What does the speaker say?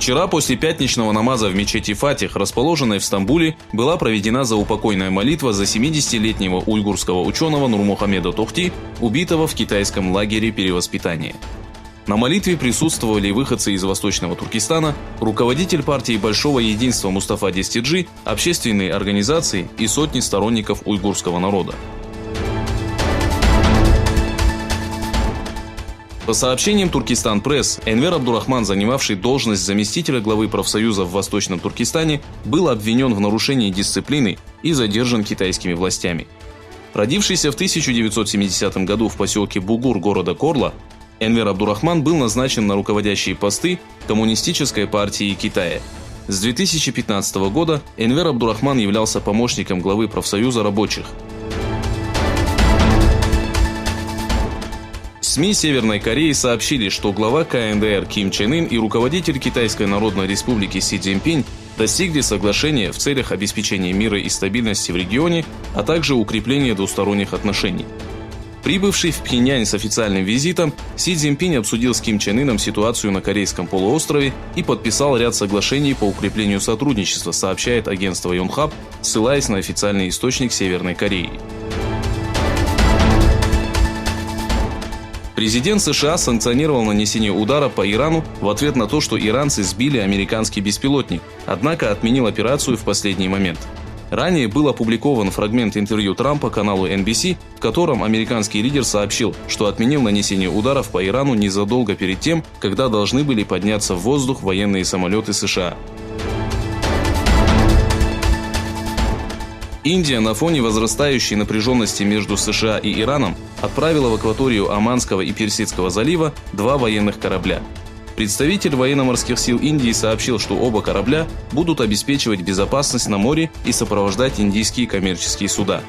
Вчера после пятничного намаза в мечети Фатих, расположенной в Стамбуле, была проведена заупокойная молитва за 70-летнего уйгурского ученого Нурмухамеда Тохти, убитого в китайском лагере перевоспитания. На молитве присутствовали выходцы из Восточного Туркестана, руководитель партии Большого единства Мустафа Дестиджи, общественные организации и сотни сторонников уйгурского народа. По сообщениям Туркестан Пресс, Энвер Абдурахман, занимавший должность заместителя главы профсоюза в Восточном Туркестане, был обвинен в нарушении дисциплины и задержан китайскими властями. Родившийся в 1970 году в поселке Бугур города Корла, Энвер Абдурахман был назначен на руководящие посты Коммунистической партии Китая. С 2015 года Энвер Абдурахман являлся помощником главы профсоюза рабочих. СМИ Северной Кореи сообщили, что глава КНДР Ким Чен Ын и руководитель Китайской Народной Республики Си Цзиньпинь достигли соглашения в целях обеспечения мира и стабильности в регионе, а также укрепления двусторонних отношений. Прибывший в Пхеньян с официальным визитом, Си Цзиньпинь обсудил с Ким Чен Ыном ситуацию на Корейском полуострове и подписал ряд соглашений по укреплению сотрудничества, сообщает агентство Yonhap, ссылаясь на официальный источник Северной Кореи. Президент США санкционировал нанесение удара по Ирану в ответ на то, что иранцы сбили американский беспилотник, однако отменил операцию в последний момент. Ранее был опубликован фрагмент интервью Трампа каналу NBC, в котором американский лидер сообщил, что отменил нанесение ударов по Ирану незадолго перед тем, когда должны были подняться в воздух военные самолеты США. Индия на фоне возрастающей напряженности между США и Ираном отправила в акваторию Оманского и Персидского залива 2 военных корабля. Представитель военно-морских сил Индии сообщил, что оба корабля будут обеспечивать безопасность на море и сопровождать индийские коммерческие суда.